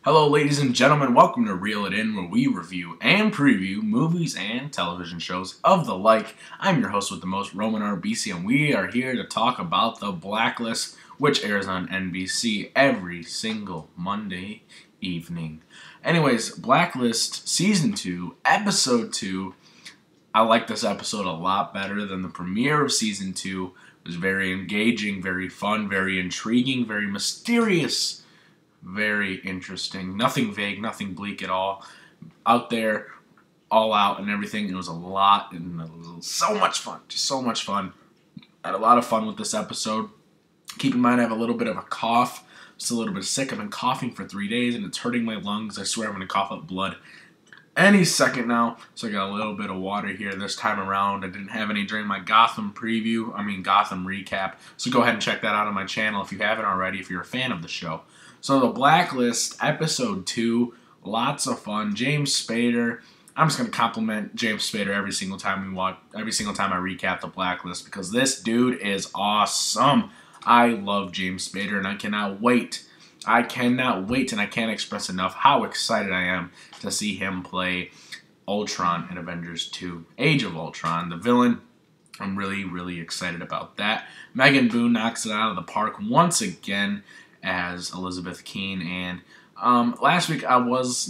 Hello, ladies and gentlemen. Welcome to Reel It In, where we review and preview movies and television shows of the like. I'm your host with the most, Roman RBC, and we are here to talk about The Blacklist, which airs on NBC every single Monday evening. Anyways, Blacklist Season 2, Episode 2. I like this episode a lot better than the premiere of Season 2. It was very engaging, very fun, very intriguing, very mysterious. Very interesting. Nothing vague, nothing bleak at all. Out there, all out and everything. It was a lot and so much fun. Just so much fun. I had a lot of fun with this episode. Keep in mind I have a little bit of a cough. I'm still a little bit sick. I've been coughing for 3 days and it's hurting my lungs. I swear I'm going to cough up blood any second now. So I got a little bit of water here this time around. I didn't have any during my Gotham recap. So go ahead and check that out on my channel if you haven't already, if you're a fan of the show. So The Blacklist, Episode 2, lots of fun. James Spader. I'm just going to compliment James Spader every single time I recap The Blacklist because this dude is awesome. I love James Spader and I cannot wait. I can't express enough how excited I am to see him play Ultron in Avengers 2, Age of Ultron, the villain. I'm really, really excited about that. Megan Boone knocks it out of the park once again as Elizabeth Keen, and last week I was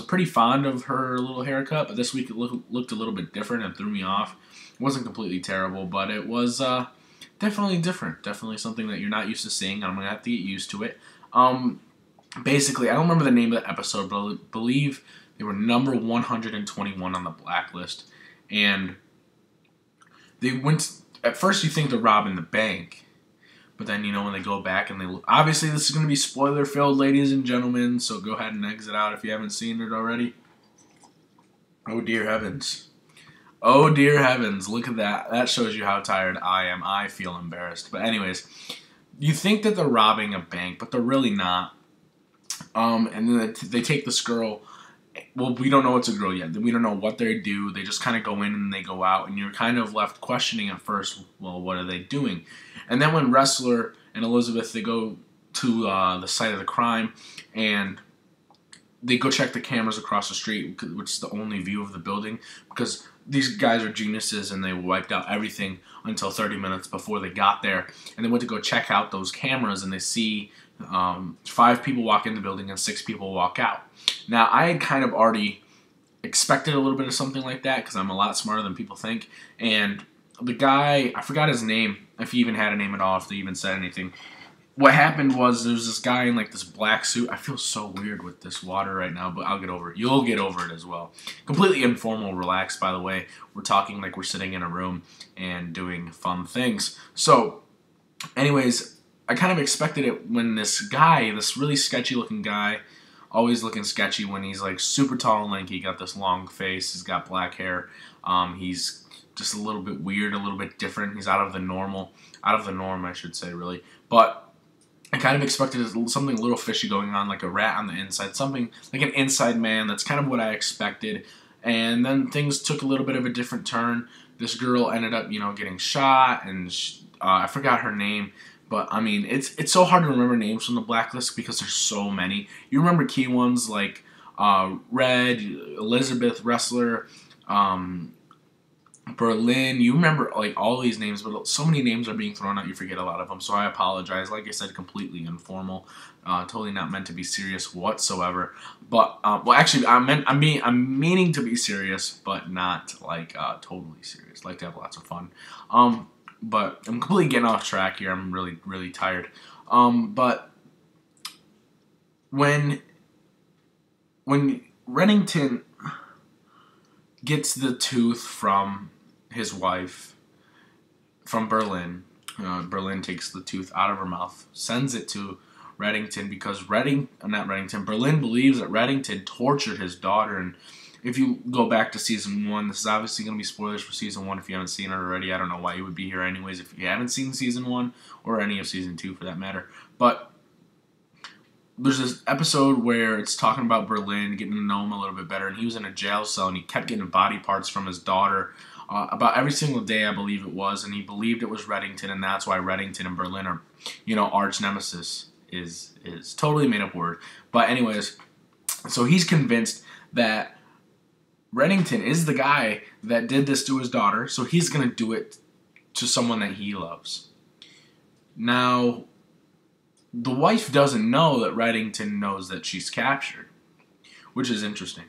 pretty fond of her little haircut, but this week it looked a little bit different and threw me off. It wasn't completely terrible, but it was definitely different. Definitely something that you're not used to seeing, and I'm going to have to get used to it. Basically, I don't remember the name of the episode, but I believe they were number 121 on the Blacklist, and they went, at first you think they're robbing the bank, but then, when they go back and obviously this is going to be spoiler-filled, ladies and gentlemen, so go ahead and exit out if you haven't seen it already. Oh, dear heavens. Oh, dear heavens. Look at that. That shows you how tired I am. I feel embarrassed. But anyways, you think that they're robbing a bank, but they're really not. And then they take this girl. Well, we don't know it's a girl yet. We don't know what they do. They just kind of go in and they go out, and you're kind of left questioning at first, well, what are they doing? And then when Wrestler and Elizabeth, they go to the site of the crime, and they go check the cameras across the street, which is the only view of the building, because these guys are geniuses, and they wiped out everything until 30 minutes before they got there. And they went to go check out those cameras, and they see 5 people walk in the building and 6 people walk out. Now, I had kind of already expected a little bit of something like that because I'm a lot smarter than people think. And the guy, I forgot his name, if he even had a name at all, if they even said anything. What happened was there was this guy in this black suit. I feel so weird with this water right now, but I'll get over it. You'll get over it as well. Completely informal, relaxed, by the way. We're talking like we're sitting in a room and doing fun things. So, anyways, I kind of expected it when this guy, this really sketchy looking guy, always looking sketchy when he's super tall and lanky, got this long face, he's got black hair, he's just a little bit weird, a little bit different, he's out of the norm, I should say, really. But I kind of expected something a little fishy going on, like a rat on the inside, something like an inside man. That's kind of what I expected. And then things took a little bit of a different turn. This girl ended up, getting shot, and I forgot her name. But, I mean, it's so hard to remember names from the Blacklist because there's so many. You remember key ones like Red, Elizabeth, Wrestler, Berlin. You remember, all these names, but so many names are being thrown out, you forget a lot of them. So I apologize. Like I said, completely informal. Totally not meant to be serious whatsoever. But, well, actually, I'm meaning to be serious, but not, totally serious. Like to have lots of fun. But I'm completely getting off track here. I'm really, really tired. But when Reddington gets the tooth from his wife from Berlin, Berlin takes the tooth out of her mouth, sends it to Reddington because Berlin believes that Reddington tortured his daughter. And if you go back to Season 1, this is obviously going to be spoilers for Season 1 if you haven't seen it already. I don't know why you would be here anyways if you haven't seen Season 1, or any of Season 2 for that matter. But there's this episode where it's talking about Berlin, getting to know him a little bit better, and he was in a jail cell, and he kept getting body parts from his daughter about every single day, I believe it was, and he believed it was Reddington, and that's why Reddington and Berlin are, arch nemesis. is totally made up word. But anyways, so he's convinced that Reddington is the guy that did this to his daughter, so he's going to do it to someone that he loves. Now, the wife doesn't know that Reddington knows that she's captured, which is interesting.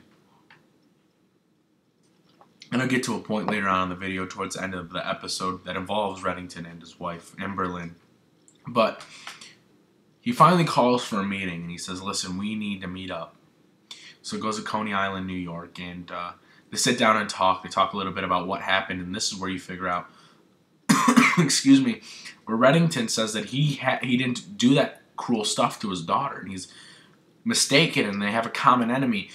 And I'll get to a point later on in the video towards the end of the episode that involves Reddington and his wife in Berlin. But he finally calls for a meeting, and he says, listen, we need to meet up. So he goes to Coney Island, New York, and they sit down and talk. They talk a little bit about what happened, and this is where you figure out, excuse me, where Reddington says that he didn't do that cruel stuff to his daughter, and he's mistaken, and they have a common enemy.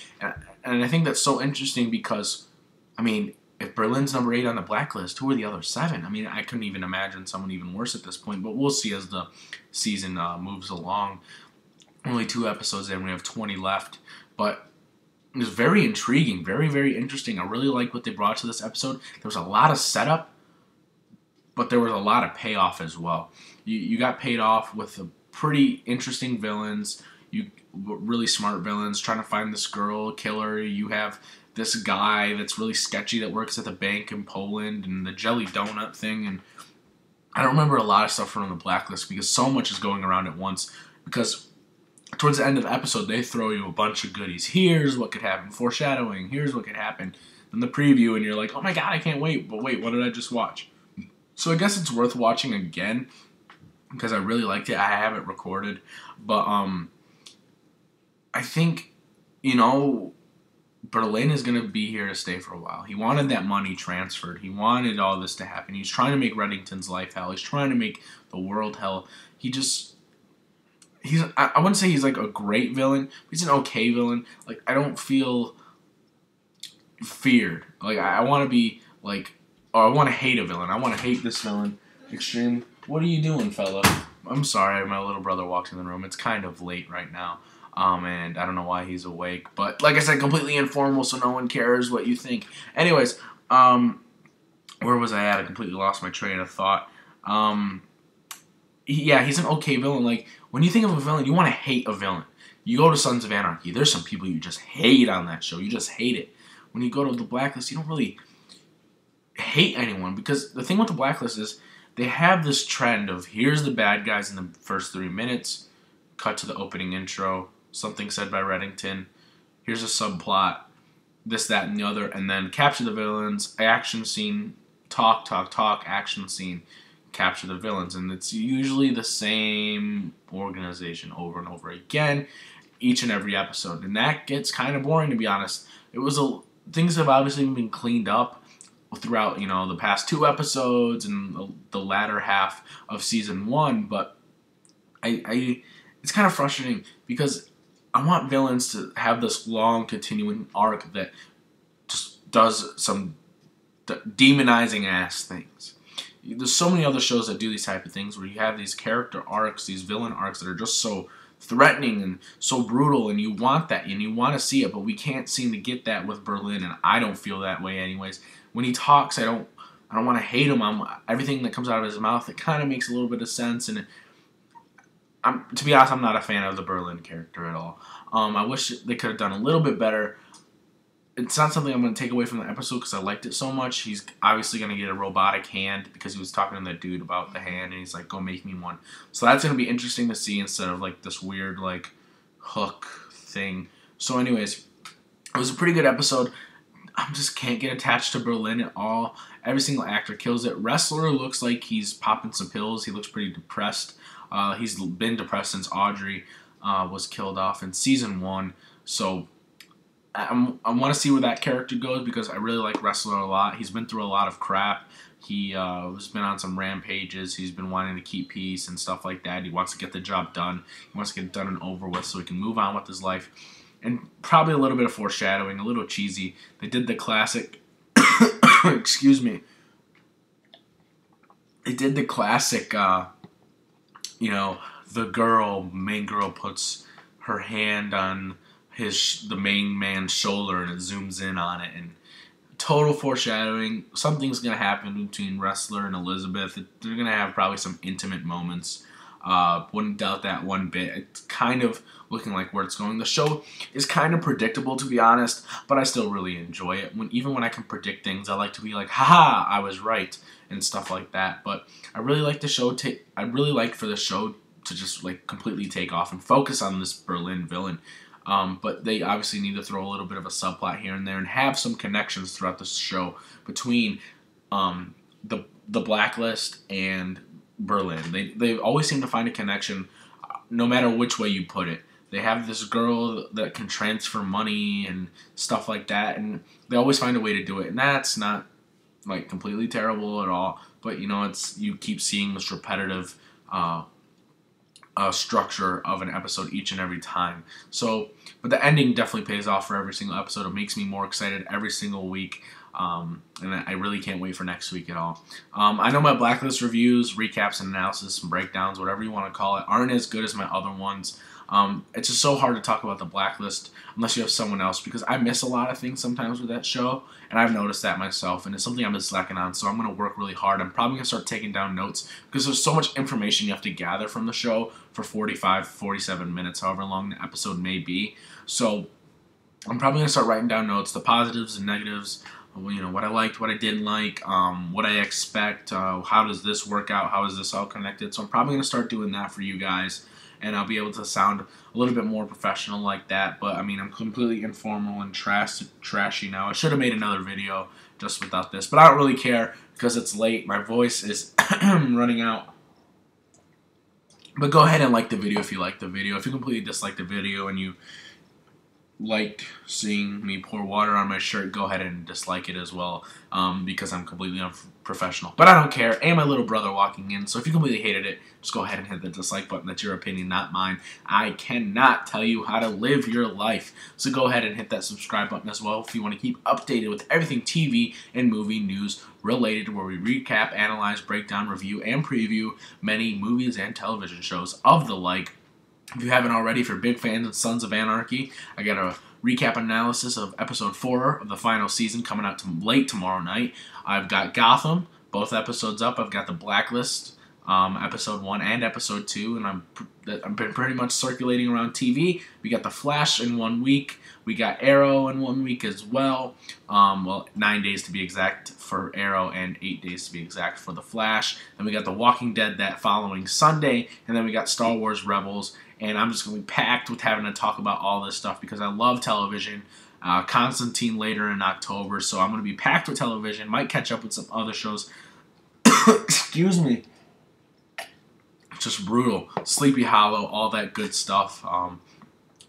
And I think that's so interesting because, I mean, if Berlin's number 8 on the blacklist, who are the other 7? I mean, I couldn't even imagine someone even worse at this point, but we'll see as the season moves along. Only 2 episodes in, we have 20 left, but it was very intriguing, very, very interesting. I really like what they brought to this episode. There was a lot of setup, but there was a lot of payoff as well. You got paid off with a pretty interesting villains, really smart villains trying to find this girl, killer. You have this guy that's really sketchy that works at the bank in Poland, and the jelly donut thing, and I don't remember a lot of stuff from the blacklist because so much is going around at once, because towards the end of the episode they throw you a bunch of goodies. Here's what could happen, foreshadowing, here's what could happen in the preview, and you're like, oh my god, I can't wait, but wait, what did I just watch? So I guess it's worth watching again because I really liked it. I have it recorded, but I think, you know, Berlin is going to be here to stay for a while. He wanted that money transferred. He wanted all this to happen. He's trying to make Reddington's life hell. He's trying to make the world hell. I wouldn't say he's like a great villain, but he's an okay villain. Like, I don't feel feared. Like, I want to be like, or I want to hate a villain. I want to hate this villain extreme. What are you doing, fella? I'm sorry, my little brother walks in the room. It's kind of late right now. And I don't know why he's awake. But like I said, completely informal, so no one cares what you think. Anyways, where was I at? I completely lost my train of thought. Yeah, he's an okay villain. Like, when you think of a villain, you want to hate a villain. You go to Sons of Anarchy. There's some people you just hate on that show. You just hate it. When you go to the Blacklist, you don't really hate anyone. Because the thing with the Blacklist is they have this trend of here's the bad guys in the first 3 minutes, cut to the opening intro, something said by Reddington, here's a subplot, this, that, and the other, and then capture the villains, action scene, talk, action scene, capture the villains. And it's usually the same organization over and over again, each and every episode. And that gets kind of boring, to be honest. Things have obviously been cleaned up throughout, you know, the past 2 episodes and the latter half of season 1, but it's kind of frustrating because I want villains to have this long continuing arc that just does some demonizing ass things. There's so many other shows that do these type of things where you have these character arcs, these villain arcs that are just so threatening and so brutal, and you want that and you want to see it, but we can't seem to get that with Berlin, and I don't feel that way anyways. When he talks, I don't want to hate him. Everything that comes out of his mouth, it kind of makes a little bit of sense, and to be honest, I'm not a fan of the Berlin character at all. I wish they could have done a little bit better. It's not something I'm going to take away from the episode because I liked it so much. He's obviously going to get a robotic hand because he was talking to that dude about the hand, and he's like, go make me one. So that's going to be interesting to see instead of like this weird like hook thing. So anyways, it was a pretty good episode. I just can't get attached to Berlin at all. Every single actor kills it. Wrestler looks like he's popping some pills. He looks pretty depressed. He's been depressed since Audrey was killed off in season 1. So I want to see where that character goes because I really like Wrestler a lot. He's been through a lot of crap. He has been on some rampages. He's been wanting to keep peace and stuff like that. He wants to get the job done. He wants to get it done and over with so he can move on with his life. And probably a little bit of foreshadowing, a little cheesy. They did the classic, excuse me. They did the classic, you know, the main girl puts her hand on the main man's shoulder and it zooms in on it, and total foreshadowing. Something's going to happen between Wrestler and Elizabeth. They're going to have probably some intimate moments. Wouldn't doubt that one bit. It's kind of looking like where it's going. The show is kind of predictable, to be honest, but I still really enjoy it. Even when I can predict things, I like to be like, haha, I was right, and stuff like that. But I really like the show. I really like for the show to just like completely take off and focus on this Berlin villain. But they obviously need to throw a little bit of a subplot here and there and have some connections throughout the show between the Blacklist and Berlin. They always seem to find a connection, no matter which way you put it. They have this girl that can transfer money and stuff like that, and they always find a way to do it. And that's not like completely terrible at all. But you know, you keep seeing this repetitive structure of an episode each and every time. So, but the ending definitely pays off for every single episode. It makes me more excited every single week. And I really can't wait for next week at all. I know my Blacklist reviews, recaps, and analysis, and breakdowns, whatever you want to call it, aren't as good as my other ones. It's just so hard to talk about the Blacklist unless you have someone else, because I miss a lot of things sometimes with that show, and I've noticed that myself, and it's something I've been slacking on, so I'm going to work really hard. I'm probably going to start taking down notes, because there's so much information you have to gather from the show for 45, 47 minutes, however long the episode may be. So I'm probably going to start writing down notes, the positives and negatives, you know, what I liked, what I didn't like, what I expect, how does this work out, how is this all connected. So I'm probably going to start doing that for you guys, and I'll be able to sound a little bit more professional like that. But I mean, I'm completely informal and trashy now. I should have made another video just without this, but I don't really care because it's late. My voice is running out. But go ahead and like the video if you like the video. If you completely dislike the video and you liked seeing me pour water on my shirt, go ahead and dislike it as well, because I'm completely unprofessional. But I don't care, and my little brother walking in, so if you completely hated it, just go ahead and hit the dislike button. That's your opinion, not mine. I cannot tell you how to live your life, so go ahead and hit that subscribe button as well if you want to keep updated with everything TV and movie news related, where we recap, analyze, break down, review, and preview many movies and television shows of the like. If you haven't already, if you're big fans of Sons of Anarchy, I got a recap analysis of episode 4 of the final season coming out late tomorrow night. I've got Gotham, both episodes up. I've got the Blacklist, episode 1 and episode 2, and I've been pretty much circulating around TV. We got the Flash in 1 week. We got Arrow in 1 week as well. Well, 9 days to be exact for Arrow and 8 days to be exact for the Flash. Then we got The Walking Dead that following Sunday, and then we got Star Wars Rebels. And I'm just going to be packed with having to talk about all this stuff because I love television. Constantine later in October, so I'm going to be packed with television. Might catch up with some other shows. Excuse me. Just brutal. Sleepy Hollow, all that good stuff. I'm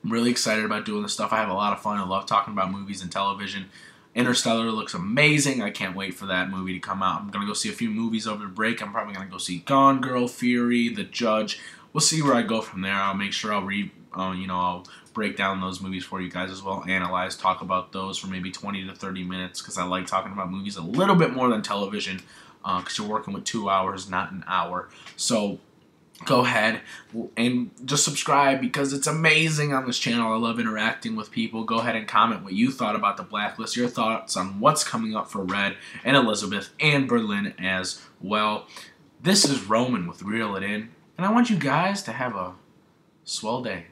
really excited about doing this stuff. I have a lot of fun. I love talking about movies and television. Interstellar looks amazing. I can't wait for that movie to come out. I'm going to go see a few movies over the break. I'm probably going to go see Gone Girl, Fury, The Judge. We'll see where I go from there. I'll make sure I'll break down those movies for you guys as well, analyze, talk about those for maybe 20 to 30 minutes because I like talking about movies a little bit more than television because you're working with 2 hours, not an hour. So go ahead and just subscribe because it's amazing on this channel. I love interacting with people. Go ahead and comment what you thought about the Blacklist, your thoughts on what's coming up for Red and Elizabeth and Berlin as well. This is Roman with Reel It In. And I want you guys to have a swell day.